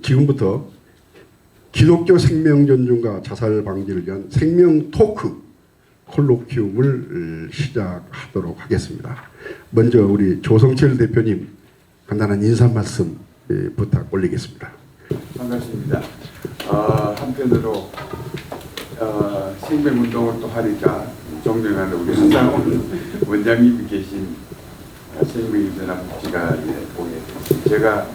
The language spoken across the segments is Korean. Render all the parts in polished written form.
지금부터 기독교 생명 존중과 자살 방지를 위한 생명 토크 콜로퀴움을 시작하도록 하겠습니다. 먼저 우리 조성철 대표님 간단한 인사 말씀 부탁 올리겠습니다. 반갑습니다. 한편으로 생명운동을 또 하니까 존경하는 우리 한상훈 원장님이 계신 생명유전학복지관에 보게 됐습니다. 제가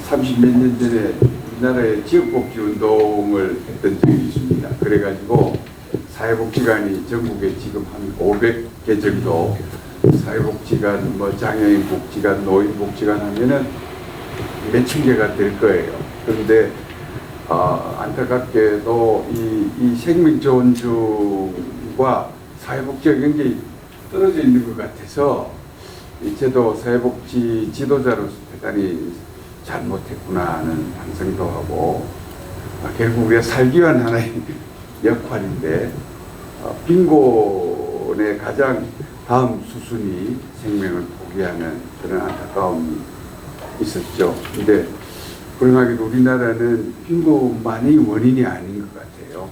30몇 년 전에 우리나라의 지역복지운동을 했던 적이 있습니다. 그래가지고 사회복지관이 전국에 지금 한 500개 정도 사회복지관, 장애인 복지관, 노인 복지관 하면은 몇천 개가 될 거예요. 그런데 안타깝게도 이 생명 존중과 사회복지가 굉장히 떨어져 있는 것 같아서 저도 사회복지 지도자로서 대단히 잘못했구나 하는 반성도 하고 결국 우리가 살기 위한 하나의 역할인데 빈곤의 가장 다음 수순이 생명을 포기하는 그런 안타까움이 있었죠. 근데 불행하게도 우리나라는 빈곤만이 원인이 아닌 것 같아요.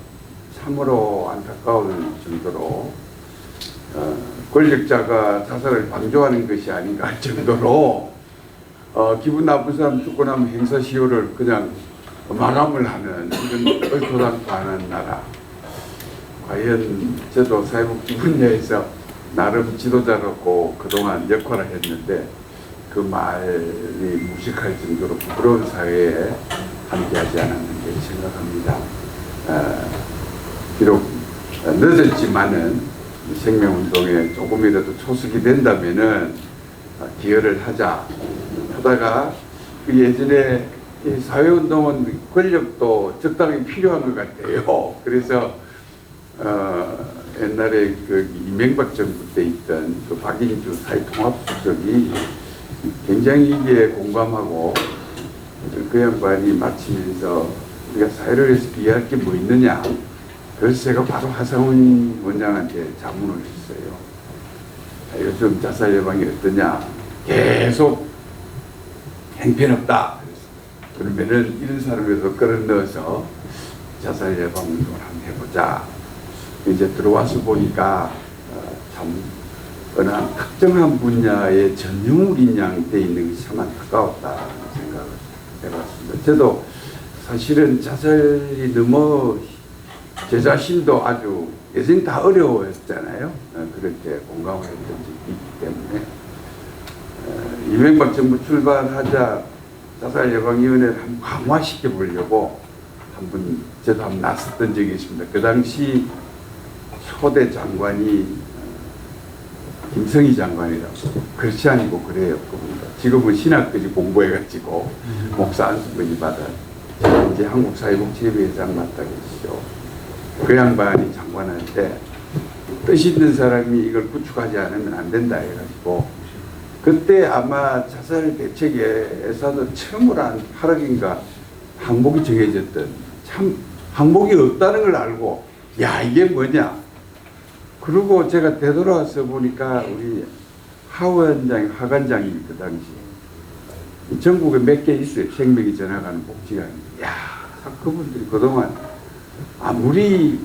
참으로 안타까운 정도로 권력자가 자살을 방조하는 것이 아닌가 할 정도로 기분 나쁜 사람 죽고 나면 행사시효를 그냥 마감을 하는 이런 얼토당토 하는 나라. 과연 저도 사회복지 분야에서 나름 지도자로고 그동안 역할을 했는데 그 말이 무식할 정도로 부끄러운 사회에 함께하지 않았는가 생각합니다. 비록 늦었지만은 생명운동에 조금이라도 초석이 된다면은 기여를 하자 하다가 그 예전에 이 사회운동은 권력도 적당히 필요한 것 같아요. 그래서 옛날에 그 이명박 정부 때 있던 그 박인주 사회통합수석이 굉장히 이게 공감하고 그 양반이 마치면서 우리가 사회를 위해서 기여할 게 뭐 있느냐. 그래서 제가 바로 하상훈 원장한테 자문을 했어요. 요즘 자살 예방이 어떠냐. 계속 형편없다. 그러면은 이런 사람에도 끌어넣어서 자살 예방 운동을 한번 해보자. 이제 들어와서 보니까 참 어느 특정한 분야의 전유물인 양 돼 있는 것이 참 안타까웠다는 생각을 해봤습니다. 저도 사실은 자살이 너무 제 자신도 아주 예전에 다 어려웠잖아요. 그렇게 공감을 했던 적이 있기 때문에 이명박 정부 출발하자 자살 예방위원회를 한번 강화시켜 보려고 저도 한번 나섰던 적이 있습니다. 그 당시 초대 장관이 김성희 장관이라고. 그렇지 아니고 그래요. 지금은 신학까지 공부해가지고 목사 안수까지 받아 이제 한국사회복지협의회장 맡아 계시죠. 그 양반이 장관한테 뜻 있는 사람이 이걸 구축하지 않으면 안 된다 해가지고 그때 아마 자살 대책에서도 처음으로 한 8억인가 항목이 정해졌던 참 항목이 없다는 걸 알고 야 이게 뭐냐. 그리고 제가 되돌아와서 보니까 우리 하관장이 그 당시 전국에 몇 개 있어요. 생명이 전화가는 복지관이. 야 그분들이 그동안 아무리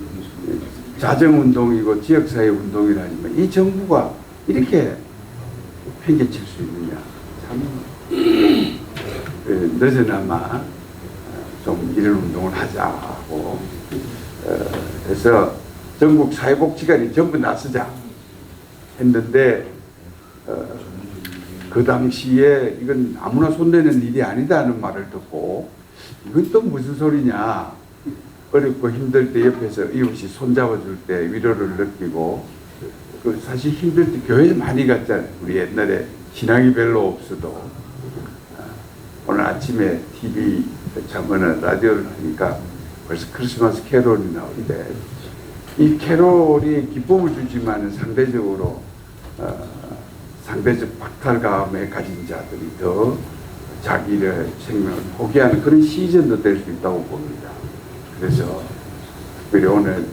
자정운동이고 지역사회 운동이라지만 이 정부가 이렇게 팽개칠 수 있느냐. 참 늦어나마 좀 이런 운동을 하자고 해서 전국 사회복지관이 전부 나서자 했는데 그 당시에 이건 아무나 손대는 일이 아니다는 말을 듣고 이건 또 무슨 소리냐. 어렵고 힘들 때 옆에서 이웃이 손잡아줄 때 위로를 느끼고 그 사실 힘들 때 교회 많이 갔잖아요. 우리 옛날에 신앙이 별로 없어도 오늘 아침에 TV 라디오를 하니까 벌써 크리스마스 캐롤이 나오는데 이 캐롤이 기쁨을 주지만 상대적으로 상대적 박탈감에 가진 자들이 더 자기의 생명을 포기하는 그런 시즌도 될 수 있다고 봅니다. 그래서 특별히 오늘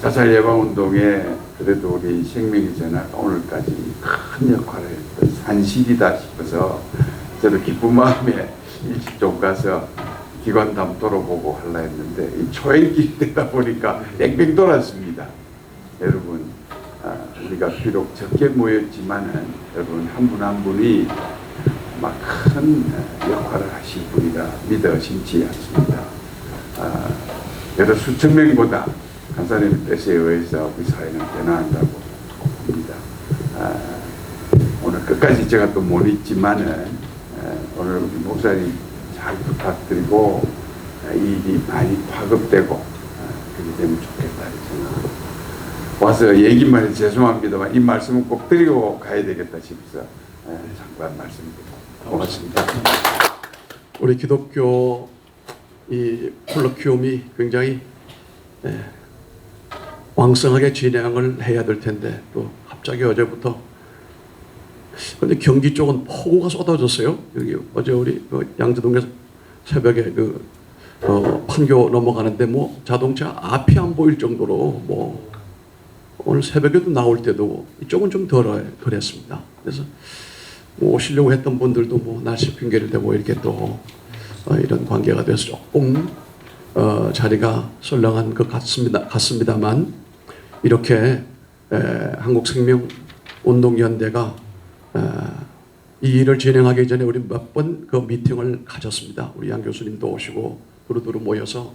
자살 예방 운동에 그래도 우리 생명의 전화가 오늘까지 큰 역할을 했던 산실이다 싶어서 저도 기쁜 마음에 일찍 좀 가서 기관 담토로 보고 하려 했는데 이 초행기 되다 보니까 뺑뺑 돌았습니다. 여러분, 우리가 비록 적게 모였지만은 여러분 한 분 한 분이 막 큰 역할을 하실 분이라 믿어지지 않습니다. 여러 수천 명보다 간사님 뜻에 의해서 우리 사회는 변화한다고 봅니다. 오늘 끝까지 제가 또 못 있지만은 오늘 우리 목사님 잘 부탁드리고 이 일이 많이 파급되고 그렇게 되면 좋겠다 생각. 와서 얘기만 해서 죄송합니다만 이 말씀은 꼭 드리고 가야 되겠다 싶어서 잠깐 말씀드립니다. 고맙습니다. 우리 기독교 이 콜로퀴움이 굉장히 왕성하게 진행을 해야 될 텐데 또 갑자기 어제부터 근데 경기 쪽은 폭우가 쏟아졌어요. 여기 어제 우리 양재동에서 새벽에 판교 넘어가는데 뭐 자동차 앞이 안 보일 정도로 뭐 오늘 새벽에도 나올 때도 이쪽은 좀 덜했습니다. 그래서 뭐 오시려고 했던 분들도 뭐 날씨 핑계를 대고 이렇게 또 이런 관계가 돼서 조금 자리가 썰렁한 것 같습니다만 이렇게 한국생명운동연대가 이 일을 진행하기 전에 우리 몇 번 그 미팅을 가졌습니다. 우리 양 교수님도 오시고 두루두루 모여서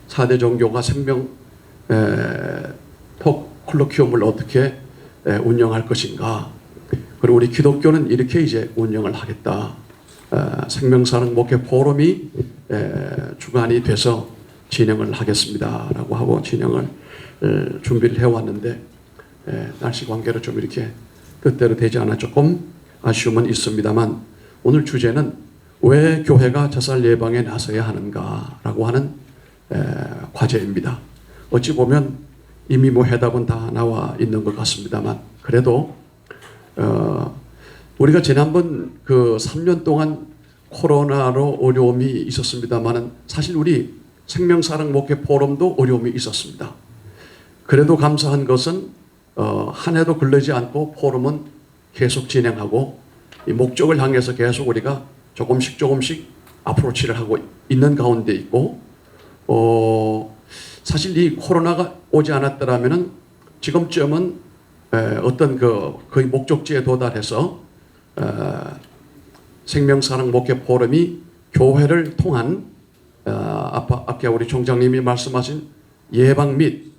4대 종교가 생명 콜로퀴움을 어떻게 운영할 것인가. 그리고 우리 기독교는 이렇게 이제 운영을 하겠다. 생명사랑 목회 포럼이 주관이 돼서 진행을 하겠습니다라고 하고 진행을 준비를 해왔는데 날씨 관계로 좀 이렇게 뜻대로 되지 않아 조금 아쉬움은 있습니다만 오늘 주제는 왜 교회가 자살 예방에 나서야 하는가라고 하는 과제입니다. 어찌 보면 이미 뭐 해답은 다 나와 있는 것 같습니다만 그래도 우리가 지난번 그 3년 동안 코로나로 어려움이 있었습니다만은 사실 우리 생명사랑 목회 포럼도 어려움이 있었습니다. 그래도 감사한 것은 한 해도 걸리지 않고 포럼은 계속 진행하고 이 목적을 향해서 계속 우리가 조금씩 어프로치를 하고 있는 가운데 있고 사실 이 코로나가 오지 않았더라면은 지금쯤은 어떤 거의 목적지에 도달해서 생명사랑 목회 포럼이 교회를 통한 아까 우리 총장님이 말씀하신 예방 및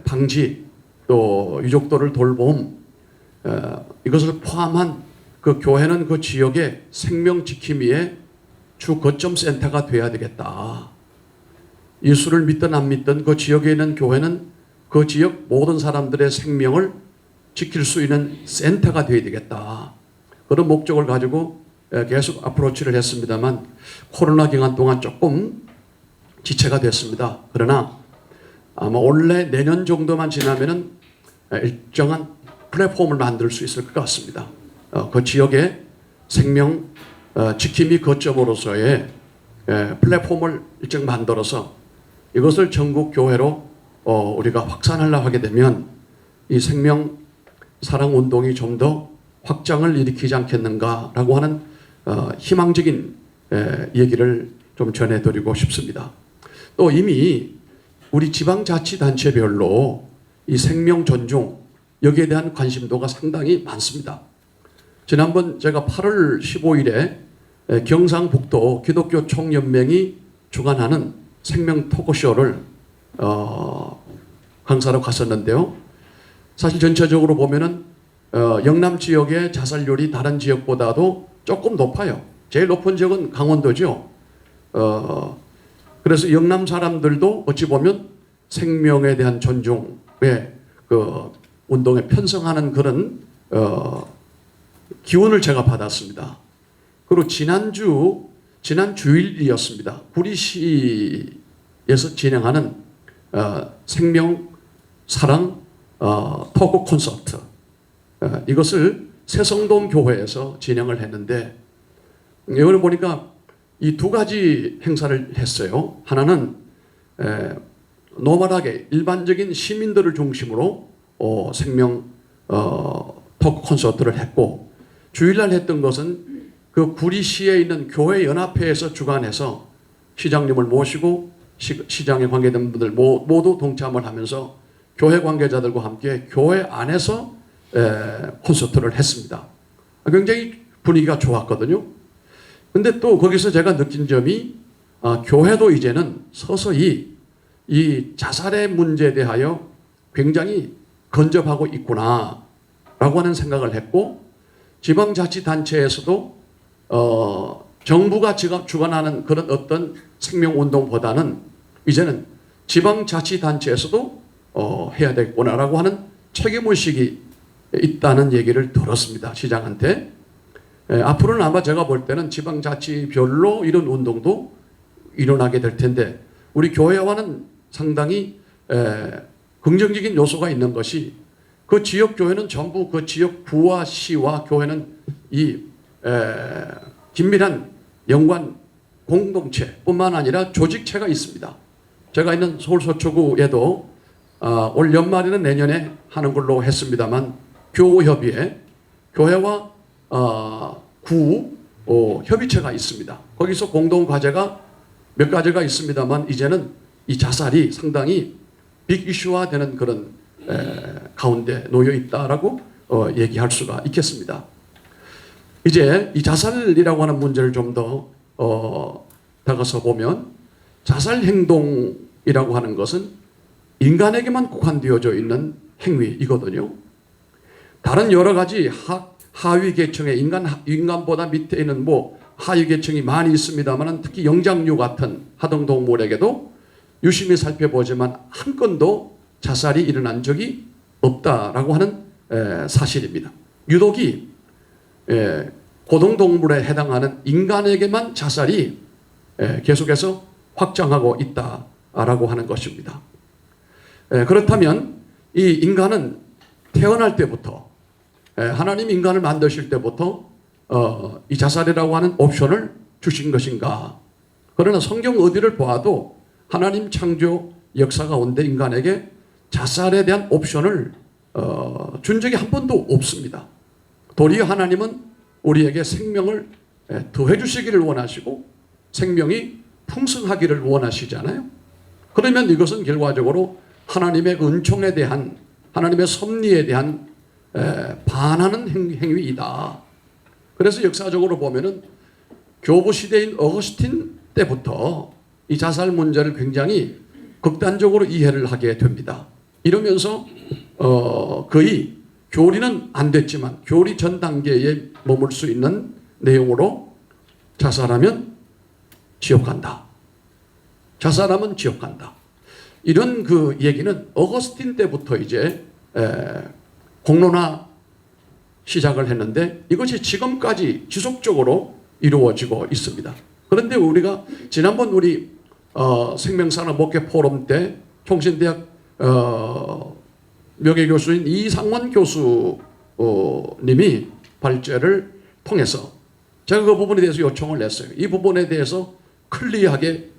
방지 또 유족들을 돌봄 이것을 포함한 그 교회는 그 지역의 생명 지킴이의 주 거점 센터가 돼야 되겠다. 예수를 믿든 안 믿든 그 지역에 있는 교회는 그 지역 모든 사람들의 생명을 지킬 수 있는 센터가 되어야 되겠다. 그런 목적을 가지고 계속 어프로치를 했습니다만 코로나 기간 동안 조금 지체가 됐습니다. 그러나 아마 올해 내년 정도만 지나면은 일정한 플랫폼을 만들 수 있을 것 같습니다. 그 지역의 생명 지킴이 거점으로서의 플랫폼을 일정 만들어서 이것을 전국 교회로 우리가 확산하려고 하게 되면 이 생명 사랑 운동이 좀 더 확장을 일으키지 않겠는가라고 하는 희망적인 얘기를 좀 전해드리고 싶습니다. 또 이미 우리 지방자치단체별로 이 생명 존중 여기에 대한 관심도가 상당히 많습니다. 지난번 제가 8월 15일에 경상북도 기독교 총연맹이 주관하는 생명 토크쇼를 강사로 갔었는데요. 사실 전체적으로 보면은 영남 지역의 자살률이 다른 지역보다도 조금 높아요. 제일 높은 지역은 강원도죠. 그래서 영남 사람들도 어찌 보면 생명에 대한 존중의 그 운동에 편성하는 그런 기운을 제가 받았습니다. 그리고 지난 주일이었습니다. 구리시에서 진행하는 생명 사랑 토크 콘서트 이것을 새성동 교회에서 진행을 했는데 여기 보니까 이 두 가지 행사를 했어요. 하나는 노멀하게 일반적인 시민들을 중심으로 생명 토크 콘서트를 했고 주일날 했던 것은 그 구리시에 있는 교회 연합회에서 주관해서 시장님을 모시고 시장에 관계된 분들 모두 동참을 하면서 교회 관계자들과 함께 교회 안에서 콘서트를 했습니다. 굉장히 분위기가 좋았거든요. 근데 또 거기서 제가 느낀 점이 교회도 이제는 서서히 이 자살의 문제에 대하여 굉장히 건접하고 있구나 라고 하는 생각을 했고, 지방자치단체에서도 정부가 주관하는 그런 어떤 생명운동보다는 이제는 지방자치단체에서도 해야 되겠구나라고 하는 책임의식이 있다는 얘기를 들었습니다. 시장한테. 앞으로는 아마 제가 볼 때는 지방자치별로 이런 운동도 일어나게 될 텐데, 우리 교회와는 상당히 긍정적인 요소가 있는 것이, 그 지역 교회는 전부 그 지역 구와 시와 교회는 이 긴밀한 연관 공동체뿐만 아니라 조직체가 있습니다. 제가 있는 서울 서초구에도 올 연말에는 내년에 하는 걸로 했습니다만, 교우협의회, 교회와 구 협의체가 있습니다. 거기서 공동 과제가 몇 가지가 있습니다만, 이제는 이 자살이 상당히 빅 이슈화 되는 그런 가운데 놓여 있다라고 얘기할 수가 있겠습니다. 이제 이 자살이라고 하는 문제를 좀 더 다가서 보면, 자살 행동이라고 하는 것은 인간에게만 국한되어져 있는 행위이거든요. 다른 여러 가지 하위 계층의 인간보다 밑에 있는 하위 계층이 많이 있습니다만, 특히 영장류 같은 하등 동물에게도 유심히 살펴보지만 한 건도 자살이 일어난 적이 없다라고 하는 사실입니다. 유독이 고등동물에 해당하는 인간에게만 자살이 계속해서 확장하고 있다라고 하는 것입니다. 그렇다면 이 인간은 태어날 때부터, 하나님 인간을 만드실 때부터 이 자살이라고 하는 옵션을 주신 것인가? 그러나 성경 어디를 보아도 하나님 창조 역사 가운데 인간에게 자살에 대한 옵션을 준 적이 한 번도 없습니다. 도리어 하나님은 우리에게 생명을 더해 주시기를 원하시고 생명이 풍성하기를 원하시잖아요. 그러면 이것은 결과적으로 하나님의 은총에 대한, 하나님의 섭리에 대한 반하는 행위이다. 그래서 역사적으로 보면은 교부 시대인 어거스틴 때부터 이 자살 문제를 굉장히 극단적으로 이해를 하게 됩니다. 이러면서 거의 교리는 안 됐지만 교리 전 단계에 머물 수 있는 내용으로 자살하면 지옥 간다. 자살하면 지옥 간다. 이런 그 얘기는 어거스틴 때부터 이제 공론화 시작을 했는데, 이것이 지금까지 지속적으로 이루어지고 있습니다. 그런데 우리가 지난번 우리 생명산업 목회 포럼 때 총신대학 명예교수인 이상원 교수님이 발제를 통해서 제가 그 부분에 대해서 요청을 냈어요. 이 부분에 대해서 클리어하게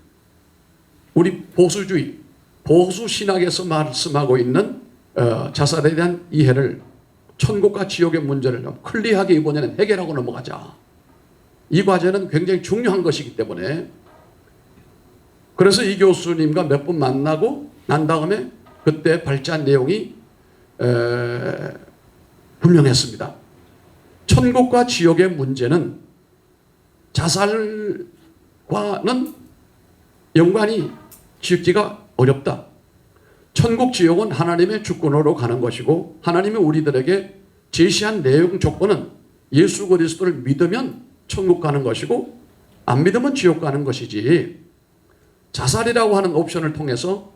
우리 보수주의, 보수 신학에서 말씀하고 있는 자살에 대한 이해를, 천국과 지옥의 문제를 클리어하게 이번에는 해결하고 넘어가자. 이 과제는 굉장히 중요한 것이기 때문에, 그래서 이 교수님과 몇 번 만나고 난 다음에 그때 발제한 내용이 분명했습니다. 천국과 지옥의 문제는 자살과는 연관이 짓기가 어렵다. 천국 지옥은 하나님의 주권으로 가는 것이고, 하나님이 우리들에게 제시한 내용 조건은 예수 그리스도를 믿으면 천국 가는 것이고 안 믿으면 지옥 가는 것이지, 자살이라고 하는 옵션을 통해서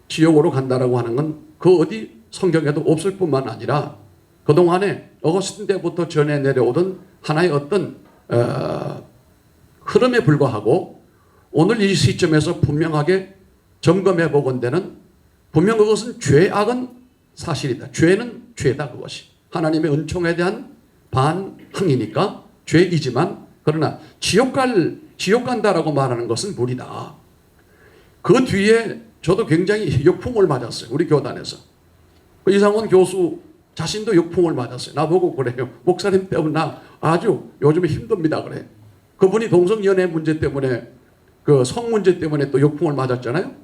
지옥으로 간다라고 하는 건 그 어디 성경에도 없을 뿐만 아니라 그동안에 어거스틴 때부터 전해 내려오던 하나의 어떤 흐름에 불과하고, 오늘 이 시점에서 분명하게 점검해 보건대는 분명 그것은 죄악은 사실이다. 죄는 죄다. 그것이 하나님의 은총에 대한 반항이니까 죄이지만, 그러나 지옥 간다라고 말하는 것은 무리다. 그 뒤에 저도 굉장히 역풍을 맞았어요. 우리 교단에서. 이상원 교수 자신도 역풍을 맞았어요. 나보고 그래요. 목사님 때문에 나 아주 요즘에 힘듭니다. 그래. 그분이 동성연애 문제 때문에 그 성 문제 때문에 또 역풍을 맞았잖아요.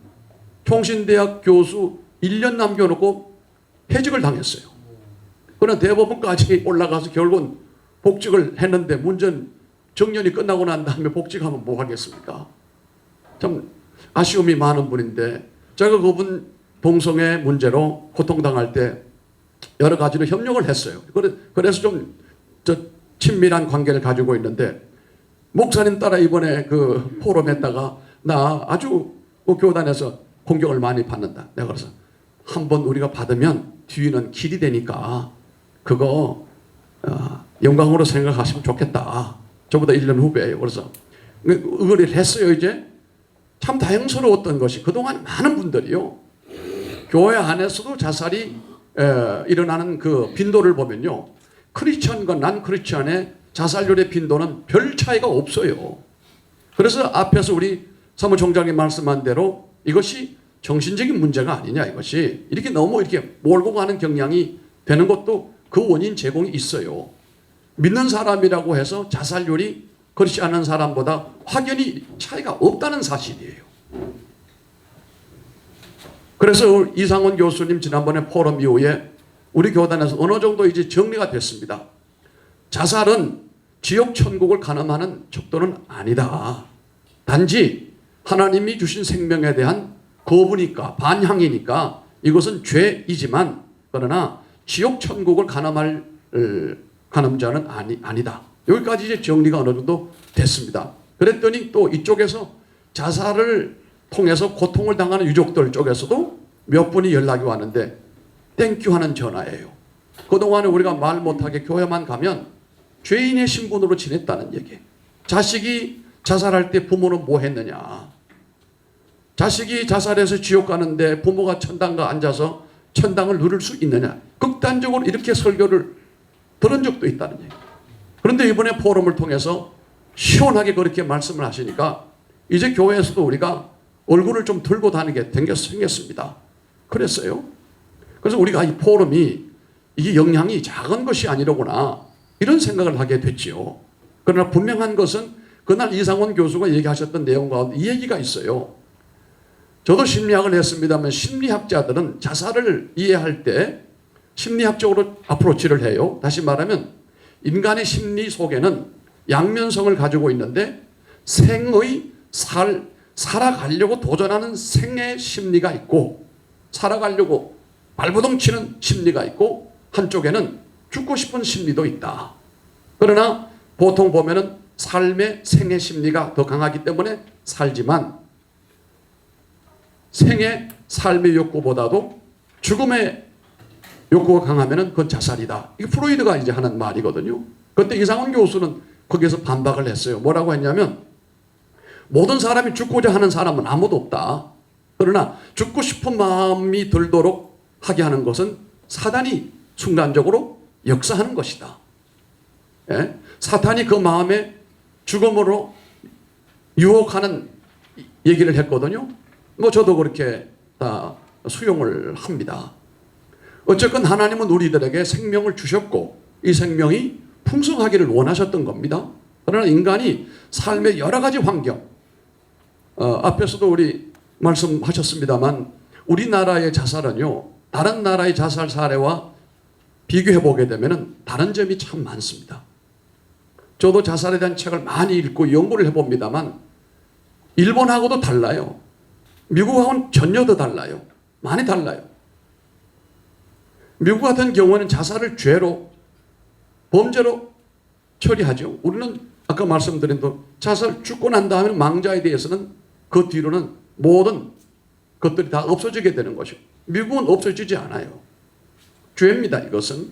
총신대학 교수 1년 남겨놓고 해직을 당했어요. 그러나 대법원까지 올라가서 결국은 복직을 했는데 문제는 정년이 끝나고 난 다음에 복직하면 뭐 하겠습니까? 참 아쉬움이 많은 분인데 제가 그분 동성애 문제로 고통당할 때 여러 가지로 협력을 했어요. 그래서 좀 친밀한 관계를 가지고 있는데 목사님 따라 이번에 그 포럼했다가 나 아주 그 교단에서 공격을 많이 받는다. 내가 그래서 한번 우리가 받으면 뒤는 길이 되니까 그거 영광으로 생각하시면 좋겠다. 저보다 1년 후배예요. 그래서 의거리를 했어요. 이제 참 다행스러웠던 것이 그동안 많은 분들이요. 교회 안에서도 자살이 일어나는 그 빈도를 보면요. 크리스천과 난 크리스천의 자살률의 빈도는 별 차이가 없어요. 그래서 앞에서 우리 사무총장이 말씀한 대로 이것이 정신적인 문제가 아니냐 이것이 이렇게 너무 이렇게 몰고 가는 경향이 되는 것도 그 원인 제공이 있어요. 믿는 사람이라고 해서 자살률이 그렇지 않은 사람보다 확연히 차이가 없다는 사실이에요. 그래서 이상원 교수님 지난번에 포럼 이후에 우리 교단에서 어느 정도 이제 정리가 됐습니다. 자살은 지옥 천국을 가늠하는 척도는 아니다. 단지 하나님이 주신 생명에 대한 거부니까 반향이니까 이것은 죄이지만 그러나 지옥 천국을 가늠할 가늠자는 아니다. 여기까지 이제 정리가 어느 정도 됐습니다. 그랬더니 또 이쪽에서 자살을 통해서 고통을 당하는 유족들 쪽에서도 몇 분이 연락이 왔는데 땡큐 하는 전화예요. 그동안에 우리가 말 못하게 교회만 가면 죄인의 신분으로 지냈다는 얘기. 자식이 자살할 때 부모는 뭐 했느냐. 자식이 자살해서 지옥 가는데 부모가 천당가 앉아서 천당을 누릴 수 있느냐. 극단적으로 이렇게 설교를 들은 적도 있다는 얘기. 그런데 이번에 포럼을 통해서 시원하게 그렇게 말씀을 하시니까 이제 교회에서도 우리가 얼굴을 좀 들고 다니게 생겼습니다. 그랬어요. 그래서 우리가 이 포럼이 이게 영향이 작은 것이 아니로구나 이런 생각을 하게 됐지요. 그러나 분명한 것은 그날 이상원 교수가 얘기하셨던 내용 가운데 이 얘기가 있어요. 저도 심리학을 했습니다만 심리학자들은 자살을 이해할 때 심리학적으로 어프로치를 해요. 다시 말하면 인간의 심리 속에는 양면성을 가지고 있는데 생의 살아가려고 도전하는 생의 심리가 있고 살아가려고 발버둥 치는 심리가 있고 한쪽에는 죽고 싶은 심리도 있다. 그러나 보통 보면은 삶의 생의 심리가 더 강하기 때문에 살지만 생의 삶의 욕구보다도 죽음의 욕구가 강하면은 그건 자살이다. 이게 프로이드가 이제 하는 말이거든요. 그때 이상원 교수는 거기에서 반박을 했어요. 뭐라고 했냐면 모든 사람이 죽고자 하는 사람은 아무도 없다. 그러나 죽고 싶은 마음이 들도록 하게 하는 것은 사단이 순간적으로 역사하는 것이다. 예? 사탄이 그 마음에 죽음으로 유혹하는 얘기를 했거든요. 뭐 저도 그렇게 다 수용을 합니다. 어쨌건 하나님은 우리들에게 생명을 주셨고 이 생명이 풍성하기를 원하셨던 겁니다. 그러나 인간이 삶의 여러 가지 환경 앞에서도 우리 말씀하셨습니다만 우리나라의 자살은요 다른 나라의 자살 사례와 비교해 보게 되면 다른 점이 참 많습니다. 저도 자살에 대한 책을 많이 읽고 연구를 해봅니다만 일본하고도 달라요. 미국하고는 전혀 더 달라요. 많이 달라요. 미국 같은 경우는 자살을 죄로 범죄로 처리하죠. 우리는 아까 말씀드린 대로 자살 죽고 난 다음에 망자에 대해서는 그 뒤로는 모든 것들이 다 없어지게 되는 것이고 미국은 없어지지 않아요. 죄입니다. 이것은.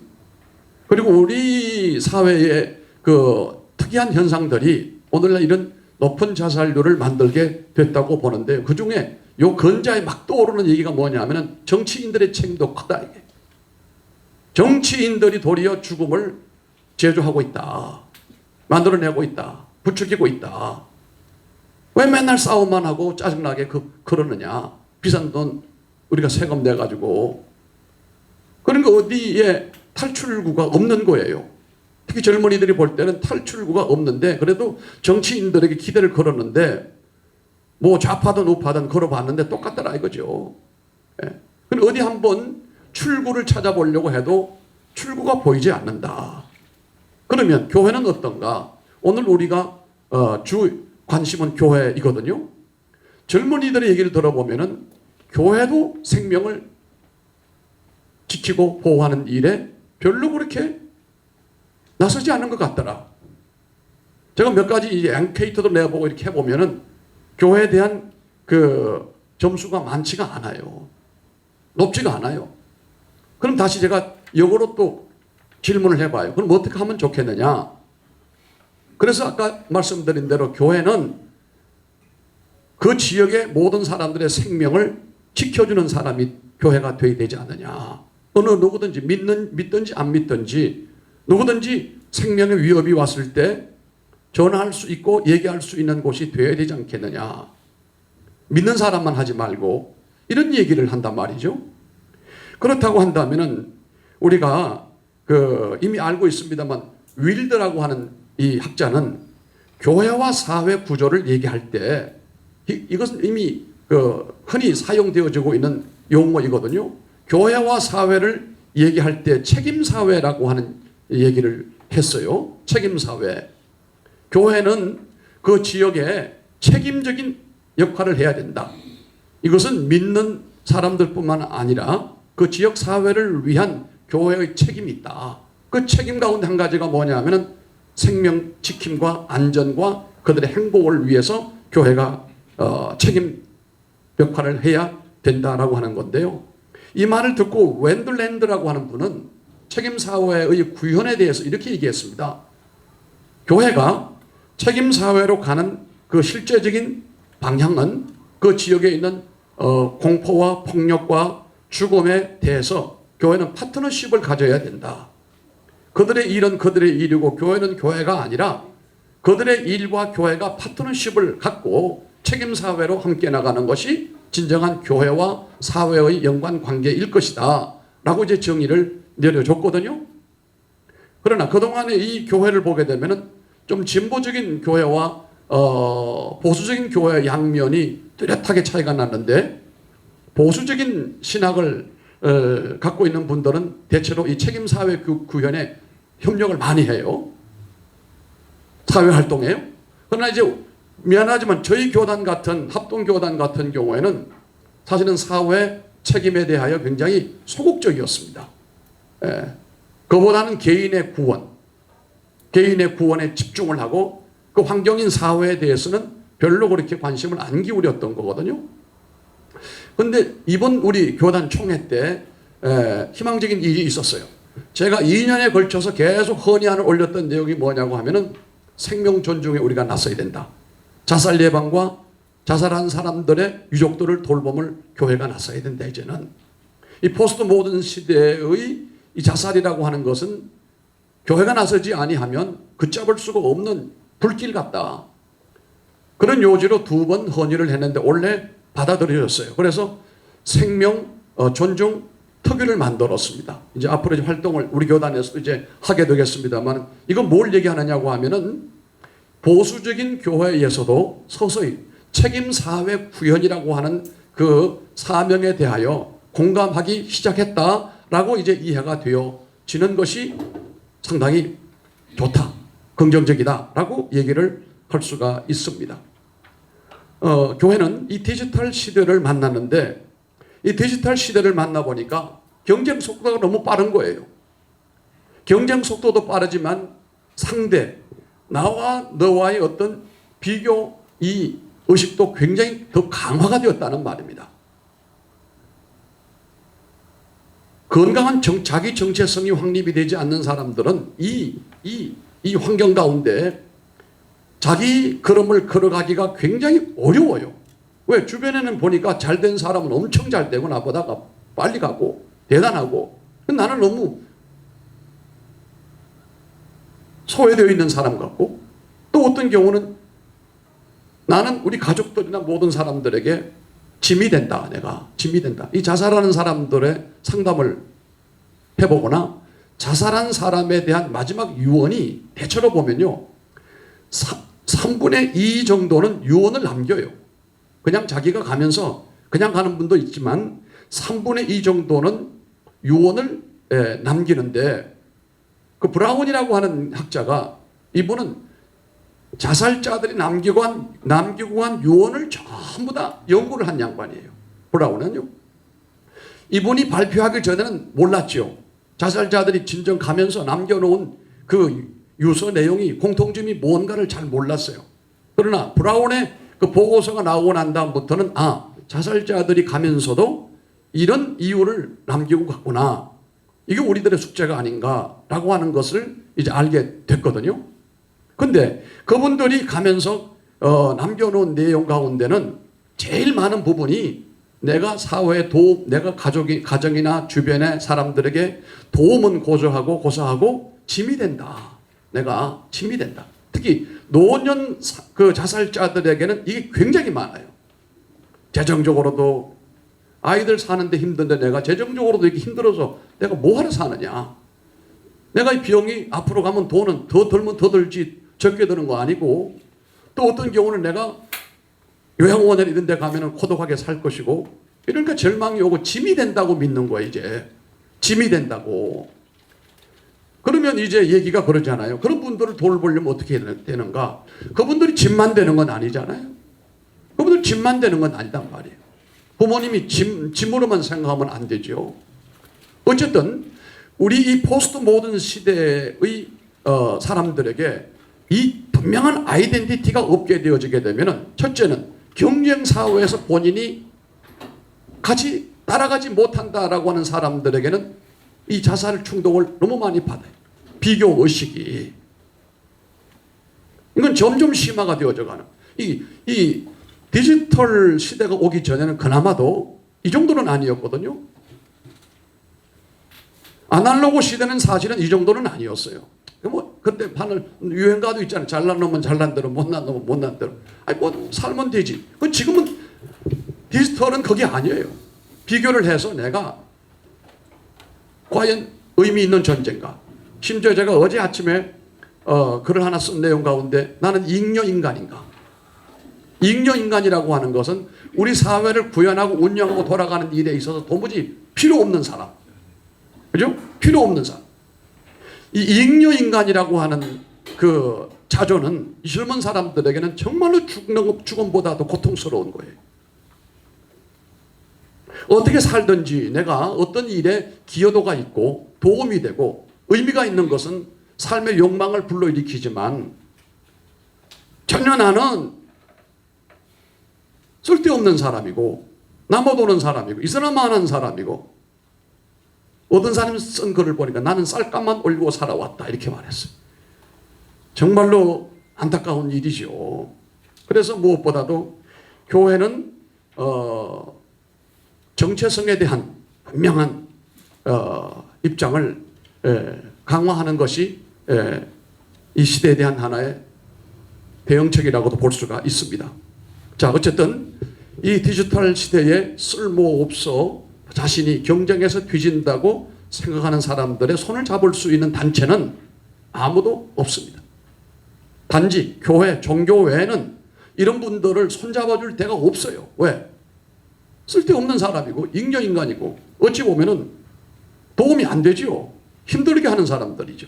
그리고 우리 사회의 그 특이한 현상들이 오늘날 이런 높은 자살률을 만들게 됐다고 보는데 그중에 요 근자에 막 떠오르는 얘기가 뭐냐면 정치인들의 책임도 크다 이게. 정치인들이 도리어 죽음을 제조하고 있다. 만들어내고 있다. 부추기고 있다. 왜 맨날 싸움만 하고 짜증나게 그러느냐. 비싼 돈 우리가 세금 내가지고. 그러니까 어디에 탈출구가 없는 거예요. 특히 젊은이들이 볼 때는 탈출구가 없는데 그래도 정치인들에게 기대를 걸었는데 뭐 좌파든 우파든 걸어봤는데 똑같더라 이거죠. 예. 그럼 어디 한번 출구를 찾아보려고 해도 출구가 보이지 않는다. 그러면 교회는 어떤가? 오늘 우리가 주 관심은 교회이거든요. 젊은이들의 얘기를 들어보면은 교회도 생명을 지키고 보호하는 일에 별로 그렇게 나서지 않는 것 같더라. 제가 몇 가지 이제 앵케이트도 내보고 이렇게 해보면은 교회에 대한 그 점수가 많지가 않아요. 높지가 않아요. 그럼 다시 제가 역으로 또 질문을 해봐요. 그럼 어떻게 하면 좋겠느냐? 그래서 아까 말씀드린 대로 교회는 그 지역의 모든 사람들의 생명을 지켜주는 사람이 교회가 되어야 되지 않느냐. 어느 누구든지 믿든지 안 믿든지 누구든지 생명의 위협이 왔을 때 전화할 수 있고 얘기할 수 있는 곳이 되어야 되지 않겠느냐. 믿는 사람만 하지 말고 이런 얘기를 한단 말이죠. 그렇다고 한다면은 우리가 이미 알고 있습니다만 윌드라고 하는 이 학자는 교회와 사회 구조를 얘기할 때 이것은 이미 흔히 사용되어지고 있는 용어이거든요. 교회와 사회를 얘기할 때 책임사회라고 하는 얘기를 했어요. 책임사회. 교회는 그 지역에 책임적인 역할을 해야 된다. 이것은 믿는 사람들뿐만 아니라 그 지역 사회를 위한 교회의 책임이 있다. 그 책임 가운데 한 가지가 뭐냐면은 생명 지킴과 안전과 그들의 행복을 위해서 교회가 책임 역할을 해야 된다라고 하는 건데요. 이 말을 듣고 웬들랜드라고 하는 분은 책임사회의 구현에 대해서 이렇게 얘기했습니다. 교회가 책임사회로 가는 그 실제적인 방향은 그 지역에 있는 공포와 폭력과 죽음에 대해서 교회는 파트너십을 가져야 된다. 그들의 일은 그들의 일이고 교회는 교회가 아니라 그들의 일과 교회가 파트너십을 갖고 책임사회로 함께 나가는 것이 진정한 교회와 사회의 연관관계일 것이다 라고 이제 정의를 내려줬거든요. 그러나 그동안에 이 교회를 보게 되면은 좀 진보적인 교회와 보수적인 교회의 양면이 뚜렷하게 차이가 났는데 보수적인 신학을 갖고 있는 분들은 대체로 이 책임사회 구현에 협력을 많이 해요. 사회활동해요. 그러나 이제 미안하지만 저희 교단 같은 합동교단 같은 경우에는 사실은 사회 책임에 대하여 굉장히 소극적이었습니다. 그보다는 개인의 구원에 집중을 하고 그 환경인 사회에 대해서는 별로 그렇게 관심을 안 기울였던 거거든요. 그런데 이번 우리 교단 총회 때 희망적인 일이 있었어요. 제가 2년에 걸쳐서 계속 헌의안을 올렸던 내용이 뭐냐고 하면은 생명 존중에 우리가 나서야 된다. 자살 예방과 자살한 사람들의 유족들을 돌봄을 교회가 나서야 된다. 이제는 이 포스트 모던 시대의 이 자살이라고 하는 것은 교회가 나서지 아니하면 걷잡을 수가 없는 불길 같다. 그런 요지로 2번 헌의를 했는데 원래 받아들여졌어요. 그래서 생명 존중 특위를 만들었습니다. 이제 앞으로 이제 활동을 우리 교단에서도 이제 하게 되겠습니다만 이건 뭘 얘기하느냐고 하면은 보수적인 교회에서도 서서히 책임사회 구현이라고 하는 그 사명에 대하여 공감하기 시작했다라고 이제 이해가 되어지는 것이 상당히 좋다, 긍정적이다라고 얘기를 할 수가 있습니다. 교회는 이 디지털 시대를 만났는데 이 디지털 시대를 만나보니까 경쟁 속도가 너무 빠른 거예요. 경쟁 속도도 빠르지만 상대, 나와 너와의 어떤 비교 이 의식도 굉장히 더 강화가 되었다는 말입니다. 건강한 자기 정체성이 확립이 되지 않는 사람들은 이 환경 가운데 자기 걸음을 걸어가기가 굉장히 어려워요. 왜? 주변에는 보니까 잘된 사람은 엄청 잘 되고 나보다가 빨리 가고 대단하고 나는 너무 소외되어 있는 사람 같고 또 어떤 경우는 나는 우리 가족들이나 모든 사람들에게 짐이 된다. 내가 짐이 된다. 이 자살하는 사람들의 상담을 해보거나 자살한 사람에 대한 마지막 유언이 대체로 보면요, 3분의 2 정도는 유언을 남겨요. 그냥 자기가 가면서 그냥 가는 분도 있지만 3분의 2 정도는 유언을 남기는데, 그 브라운이라고 하는 학자가, 이분은 자살자들이 남기고 한 유언을 전부 다 연구를 한 양반이에요. 브라운은요. 이분이 발표하기 전에는 몰랐죠. 자살자들이 진정 가면서 남겨놓은 그 유서 내용이 공통점이 뭔가를 잘 몰랐어요. 그러나 브라운의 그 보고서가 나오고 난 다음부터는 자살자들이 가면서도 이런 이유를 남기고 갔구나. 이게 우리들의 숙제가 아닌가라고 하는 것을 이제 알게 됐거든요. 근데 그분들이 가면서 남겨놓은 내용 가운데는 제일 많은 부분이 내가 사회에 도움, 내가 가정이나 주변의 사람들에게 도움은 고사하고 짐이 된다. 내가 짐이 된다. 특히 노년 그 자살자들에게는 이게 굉장히 많아요. 재정적으로도 아이들 사는데 힘든데 내가 재정적으로도 이렇게 힘들어서 내가 뭐하러 사느냐. 내가 이 비용이 앞으로 가면 돈은 더 들면 더 들지 적게 드는 거 아니고, 또 어떤 경우는 내가 요양원에 이런 데 가면 고독하게 살 것이고, 이러니까 절망이 오고 짐이 된다고 믿는 거야. 이제 짐이 된다고. 그러면 이제 얘기가 그러잖아요. 그런 분들을 돌보려면 어떻게 되는가? 그분들이 짐만 되는 건 아니잖아요. 그분들 짐만 되는 건 아니단 말이에요. 부모님이 짐으로만 생각하면 안 되죠. 어쨌든 우리 이 포스트 모던 시대의 사람들에게 이 분명한 아이덴티티가 없게 되어지게 되면은, 첫째는 경쟁 사회에서 본인이 같이 따라가지 못한다라고 하는 사람들에게는 이 자살 충동을 너무 많이 받아요. 비교 의식이. 이건 점점 심화가 되어져 가는. 이 디지털 시대가 오기 전에는 그나마도 이 정도는 아니었거든요. 아날로그 시대는 사실은 이 정도는 아니었어요. 뭐 그때 유행가도 있잖아요. 잘난 놈은 잘난 대로, 못난 놈은 못난 대로. 아니 뭐 살면 되지. 그 지금은 디지털은 그게 아니에요. 비교를 해서 내가 과연 의미 있는 존재인가. 심지어 제가 어제 아침에 글을 하나 쓴 내용 가운데 나는 잉여인간인가. 잉여인간이라고 하는 것은 우리 사회를 구현하고 운영하고 돌아가는 일에 있어서 도무지 필요 없는 사람. 그죠? 필요 없는 사람. 이 잉여인간이라고 하는 그 자조는 이 젊은 사람들에게는 정말로 죽음보다도 고통스러운 거예요. 어떻게 살든지 내가 어떤 일에 기여도가 있고 도움이 되고 의미가 있는 것은 삶의 욕망을 불러일으키지만, 전혀 나는 쓸데없는 사람이고 남아도는 사람이고 이사람만한 사람이고, 어떤 사람이 쓴 글을 보니까 나는 쌀값만 올리고 살아왔다 이렇게 말했어요. 정말로 안타까운 일이죠. 그래서 무엇보다도 교회는 정체성에 대한 분명한 입장을 강화하는 것이 이 시대에 대한 하나의 대응책이라고도 볼 수가 있습니다. 자, 어쨌든 이 디지털 시대에 쓸모없어 자신이 경쟁에서 뒤진다고 생각하는 사람들의 손을 잡을 수 있는 단체는 아무도 없습니다. 단지 교회, 종교 외에는 이런 분들을 손잡아줄 데가 없어요. 왜? 쓸데없는 사람이고 잉여인간이고 어찌 보면은 도움이 안 되지요. 힘들게 하는 사람들이죠.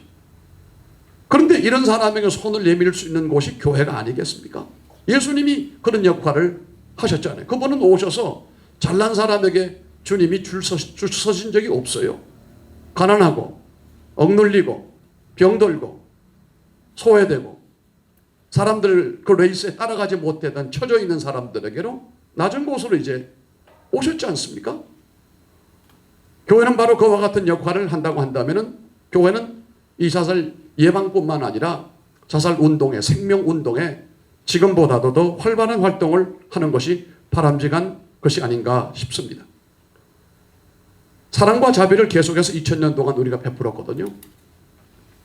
그런데 이런 사람에게 손을 내밀 수 있는 곳이 교회가 아니겠습니까? 예수님이 그런 역할을 하셨잖아요. 그분은 오셔서 잘난 사람에게 주님이 줄 서신 적이 없어요. 가난하고 억눌리고 병들고 소외되고 사람들 그 레이스에 따라가지 못하던 처져 있는 사람들에게로 낮은 곳으로 이제 오셨지 않습니까? 교회는 바로 그와 같은 역할을 한다고 한다면은, 교회는 이 자살 예방뿐만 아니라 자살 운동에, 생명 운동에 지금보다도 더 활발한 활동을 하는 것이 바람직한 것이 아닌가 싶습니다. 사랑과 자비를 계속해서 2000년 동안 우리가 베풀었거든요.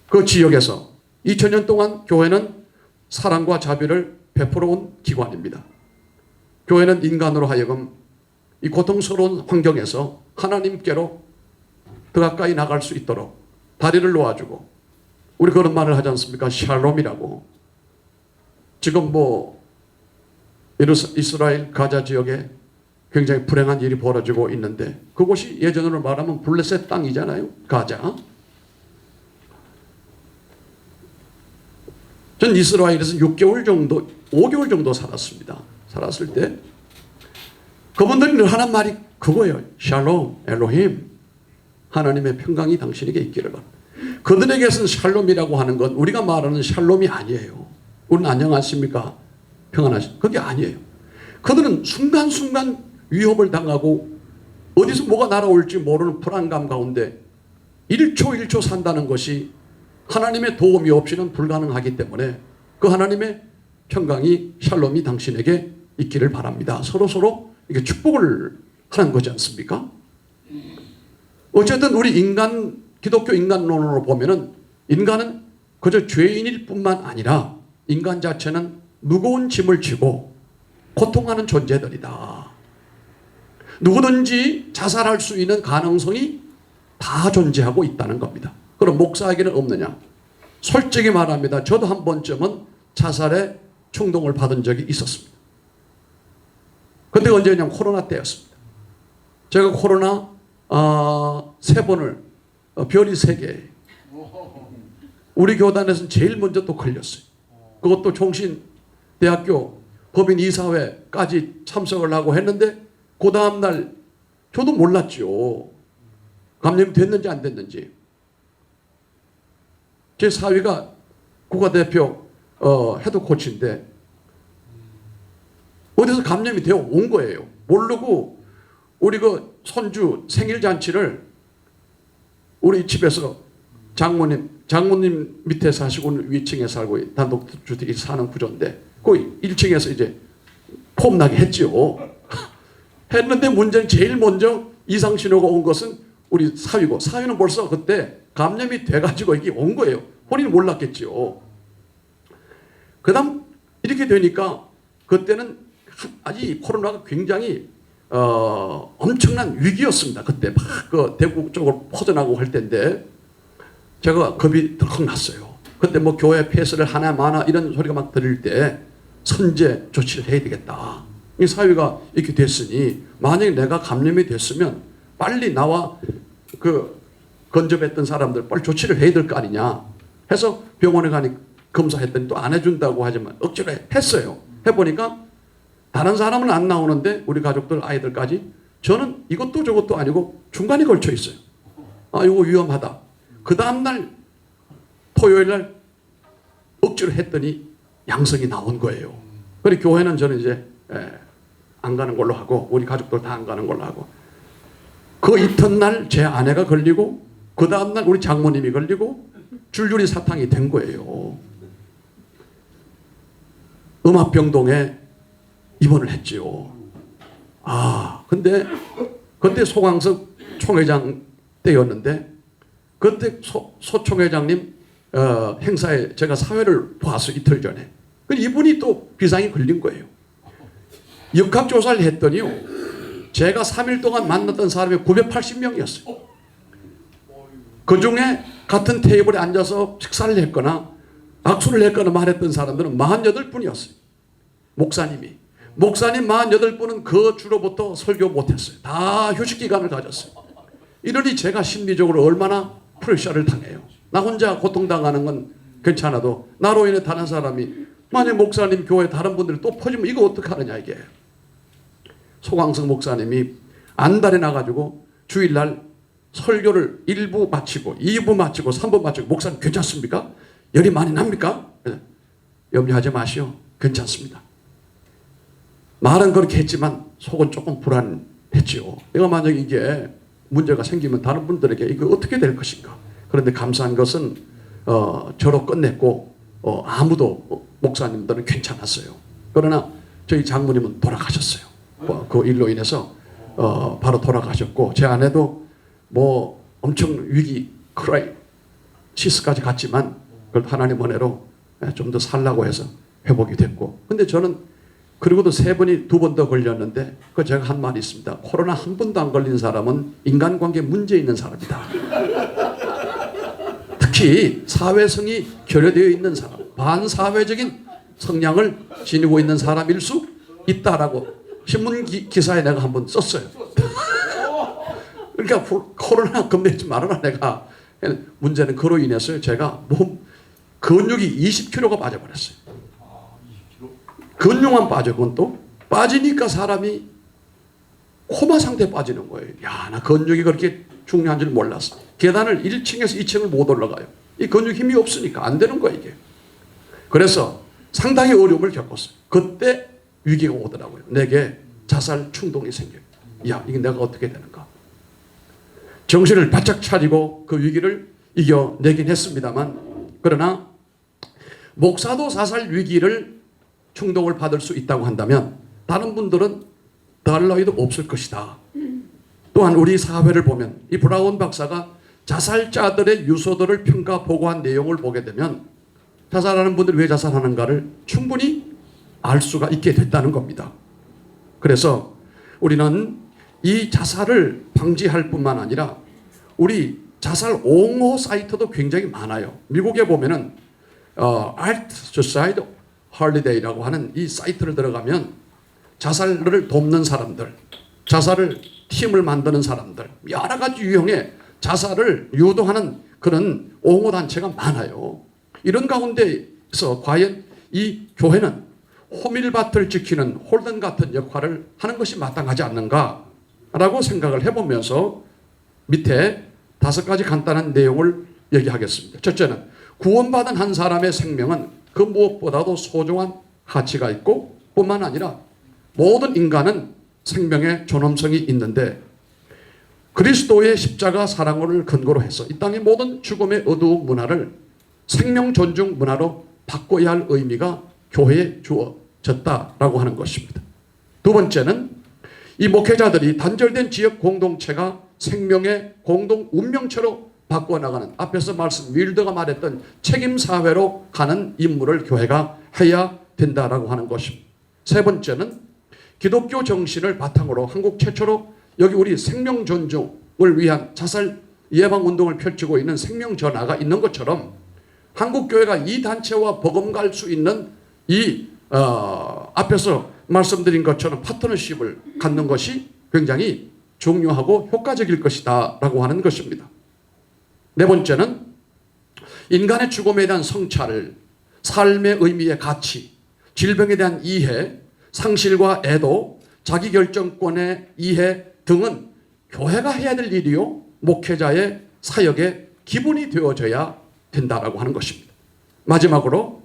그 지역에서 2000년 동안 교회는 사랑과 자비를 베풀어 온 기관입니다. 교회는 인간으로 하여금 이 고통스러운 환경에서 하나님께로 더 가까이 나갈 수 있도록 다리를 놓아주고, 우리 그런 말을 하지 않습니까? 샬롬이라고. 지금 뭐 이스라엘 가자 지역에 굉장히 불행한 일이 벌어지고 있는데, 그곳이 예전으로 말하면 블레셋 땅이잖아요, 가자. 전 이스라엘에서 6개월 정도, 5개월 정도 살았습니다. 살았을 때 그분들이 늘 하는 말이 그거예요. 샬롬, 엘로힘, 하나님의 평강이 당신에게 있기를 바랍니다. 그들에게서는 샬롬이라고 하는 건 우리가 말하는 샬롬이 아니에요. 우리는 안녕하십니까? 평안하십니까? 그게 아니에요. 그들은 순간순간 위협을 당하고 어디서 뭐가 날아올지 모르는 불안감 가운데 1초 1초 산다는 것이 하나님의 도움이 없이는 불가능하기 때문에 그 하나님의 평강이, 샬롬이 당신에게 있기를 바랍니다. 서로 이게 축복을 하는 거지 않습니까? 어쨌든 우리 기독교 인간론으로 보면은 인간은 그저 죄인일 뿐만 아니라 인간 자체는 무거운 짐을 지고 고통하는 존재들이다. 누구든지 자살할 수 있는 가능성이 다 존재하고 있다는 겁니다. 그럼 목사에게는 없느냐? 솔직히 말합니다. 저도 한 번쯤은 자살의 충동을 받은 적이 있었습니다. 그때 언제냐면 코로나 때였습니다. 제가 코로나 3번을 별이 3개, 우리 교단에서는 제일 먼저 또 걸렸어요. 그것도 종신대학교 법인이사회까지 참석을 하고 했는데 그 다음날 저도 몰랐죠. 감염이 됐는지 안 됐는지. 제 사위가 국가대표 헤드코치인데 어디서 감염이 되어 온 거예요. 모르고 우리 그 손주 생일잔치를 우리 집에서 장모님 밑에 사시고 위층에 살고 단독주택에 사는 구조인데 그 1층에서 이제 폼나게 했죠. 했는데 문제는 제일 먼저 이상신호가 온 것은 우리 사위고, 사위는 벌써 그때 감염이 돼가지고 이게 온 거예요. 본인은 몰랐겠죠. 그 다음 이렇게 되니까 그때는 아직 코로나가 굉장히 엄청난 위기였습니다. 그때 막 그 대구 쪽으로 퍼져나가고 할 때인데 제가 겁이 덜컥 났어요. 그때 뭐 교회 폐쇄를 하나 마나 이런 소리가 막 들릴 때 선제 조치를 해야 되겠다. 이 사회가 이렇게 됐으니 만약에 내가 감염이 됐으면 빨리 나와 그 건접했던 사람들 빨리 조치를 해야 될 거 아니냐 해서 병원에 가니 검사했더니 또 안 해준다고 하지만 억지로 했어요. 해보니까 다른 사람은 안 나오는데 우리 가족들 아이들까지 저는 이것도 저것도 아니고 중간에 걸쳐 있어요. 아 이거 위험하다. 그 다음날 토요일날 억지로 했더니 양성이 나온 거예요. 그래서 교회는 저는 이제 안 가는 걸로 하고 우리 가족들 다 안 가는 걸로 하고 그 이튿날 제 아내가 걸리고 그 다음날 우리 장모님이 걸리고 줄줄이 사탕이 된 거예요. 음압병동에 입원을 했지요. 근데 그때 소광석 총회장 때였는데 그때 소 총회장님 행사에 제가 사회를 봤어요. 이틀 전에. 이분이 또 비상이 걸린 거예요. 역학조사를 했더니요. 제가 3일 동안 만났던 사람이 980명이었어요. 그 중에 같은 테이블에 앉아서 식사를 했거나 악수를 했거나 말했던 사람들은 48분이었어요. 목사님 48분은 그 주로부터 설교 못했어요. 다 휴식기간을 가졌어요. 이러니 제가 심리적으로 얼마나 프레셔를 당해요. 나 혼자 고통당하는 건 괜찮아도 나로 인해 다른 사람이 만약 목사님 교회 다른 분들이 또 퍼지면 이거 어떡하느냐 이게. 소광석 목사님이 안달이 나가지고 주일날 설교를 1부 마치고 2부 마치고 3부 마치고 목사님 괜찮습니까? 열이 많이 납니까? 염려하지 마시오. 괜찮습니다. 말은 그렇게 했지만 속은 조금 불안했지요. 내가 만약 이게 문제가 생기면 다른 분들에게 이거 어떻게 될 것인가. 그런데 감사한 것은 저로 끝냈고 아무도 목사님들은 괜찮았어요. 그러나 저희 장모님은 돌아가셨어요. 그 일로 인해서 바로 돌아가셨고 제 아내도 뭐 엄청 위기 크라이시스까지 갔지만 그걸 하나님 은혜로 좀 더 살라고 해서 회복이 됐고 근데 저는 그리고도 3번이 2번 더 걸렸는데 그 제가 한 말이 있습니다. 코로나 한 번도 안 걸린 사람은 인간관계 문제 있는 사람이다. 특히 사회성이 결여되어 있는 사람, 반사회적인 성향을 지니고 있는 사람일 수 있다라고 신문 기사에 내가 한번 썼어요. 그러니까 코로나 겁내지 말아라 내가. 문제는 그로 인해서 제가 몸 근육이 20kg가 빠져버렸어요. 근육만 빠져. 그건 또 빠지니까 사람이 코마 상태에 빠지는 거예요. 야, 나 근육이 그렇게 중요한 줄 몰랐어. 계단을 1층에서 2층을 못 올라가요. 이 근육 힘이 없으니까 안 되는 거예요, 이게. 그래서 상당히 어려움을 겪었어요. 그때 위기가 오더라고요. 내게 자살 충동이 생겨요. 야, 이게 내가 어떻게 되는가. 정신을 바짝 차리고 그 위기를 이겨내긴 했습니다만, 그러나 목사도 자살 위기를 충동을 받을 수 있다고 한다면 다른 분들은 더할 나위도 없을 것이다. 또한 우리 사회를 보면 이 브라운 박사가 자살자들의 유서들을 평가 보고한 내용을 보게 되면 자살하는 분들이 왜 자살하는가를 충분히 알 수가 있게 됐다는 겁니다. 그래서 우리는 이 자살을 방지할 뿐만 아니라 우리 자살 옹호 사이트도 굉장히 많아요. 미국에 보면은 Art Suicide Holiday라고 하는 이 사이트를 들어가면 자살을 돕는 사람들, 자살을 팀을 만드는 사람들, 여러 가지 유형의 자살을 유도하는 그런 옹호 단체가 많아요. 이런 가운데서 과연 이 교회는 호밀밭을 지키는 홀든 같은 역할을 하는 것이 마땅하지 않는가라고 생각을 해보면서 밑에 5가지 간단한 내용을 얘기하겠습니다. 첫째는 구원받은 한 사람의 생명은 그 무엇보다도 소중한 가치가 있고 뿐만 아니라 모든 인간은 생명의 존엄성이 있는데 그리스도의 십자가 사랑을 근거로 해서 이 땅의 모든 죽음의 어두운 문화를 생명 존중 문화로 바꿔야 할 의미가 교회에 주어졌다라고 하는 것입니다. 두 번째는 이 목회자들이 단절된 지역 공동체가 생명의 공동 운명체로 바꿔나가는, 앞에서 말씀 윌더가 말했던 책임사회로 가는 임무를 교회가 해야 된다라고 하는 것입니다. 세 번째는 기독교 정신을 바탕으로 한국 최초로 여기 우리 생명 존중을 위한 자살 예방 운동을 펼치고 있는 생명전화가 있는 것처럼 한국교회가 이 단체와 버금갈 수 있는 이 앞에서 말씀드린 것처럼 파트너십을 갖는 것이 굉장히 중요하고 효과적일 것이다 라고 하는 것입니다. 네 번째는 인간의 죽음에 대한 성찰을, 삶의 의미의 가치, 질병에 대한 이해, 상실과 애도, 자기결정권의 이해 등은 교회가 해야 될 일이요 목회자의 사역의 기본이 되어져야 된다라고 하는 것입니다. 마지막으로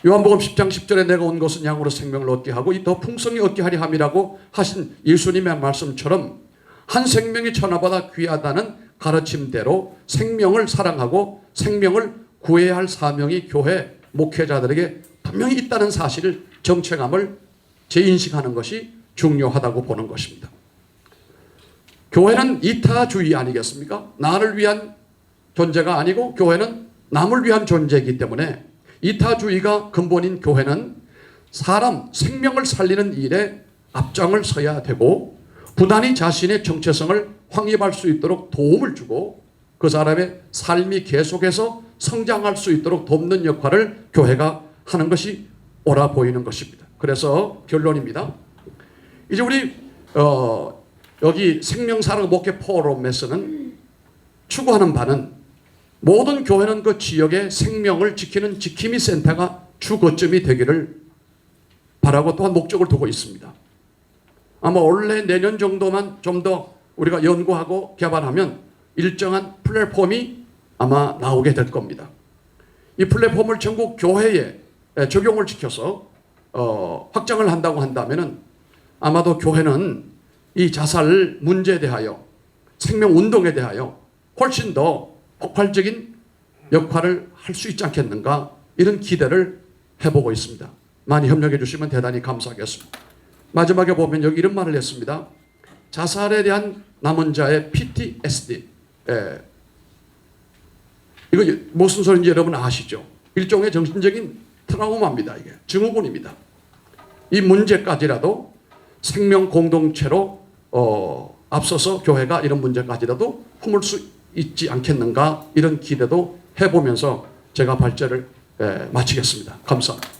요한복음 10장 10절에 내가 온 것은 양으로 생명을 얻게 하고 이 더 풍성히 얻게 하려 함이라고 하신 예수님의 말씀처럼 한 생명이 천하보다 귀하다는 가르침대로 생명을 사랑하고 생명을 구해야 할 사명이 교회 목회자들에게 분명히 있다는 사실을, 정체감을 재인식하는 것이 중요하다고 보는 것입니다. 교회는 이타주의 아니겠습니까? 나를 위한 존재가 아니고 교회는 남을 위한 존재이기 때문에 이타주의가 근본인 교회는 사람 생명을 살리는 일에 앞장을 서야 되고 부단히 자신의 정체성을 확립할 수 있도록 도움을 주고 그 사람의 삶이 계속해서 성장할 수 있도록 돕는 역할을 교회가 하는 것이 옳아 보이는 것입니다. 그래서 결론입니다. 이제 우리 여기 생명사랑 목회 포럼에서는 추구하는 바는 모든 교회는 그 지역의 생명을 지키는 지킴이 센터가 주 거점이 되기를 바라고 또한 목적을 두고 있습니다. 아마 올해 내년 정도만 좀 더 우리가 연구하고 개발하면 일정한 플랫폼이 아마 나오게 될 겁니다. 이 플랫폼을 전국 교회에 적용을 시켜서 확장을 한다고 한다면은 아마도 교회는 이 자살 문제에 대하여 생명 운동에 대하여 훨씬 더 폭발적인 역할을 할 수 있지 않겠는가 이런 기대를 해보고 있습니다. 많이 협력해 주시면 대단히 감사하겠습니다. 마지막에 보면 여기 이런 말을 했습니다. 자살에 대한 남은 자의 PTSD. 이거 무슨 소리인지 여러분 아시죠? 일종의 정신적인 트라우마입니다. 이게 증후군입니다. 이 문제까지라도 생명 공동체로 앞서서 교회가 이런 문제까지라도 품을 수 있지 않겠는가 이런 기대도 해보면서 제가 발제를 마치겠습니다. 감사합니다.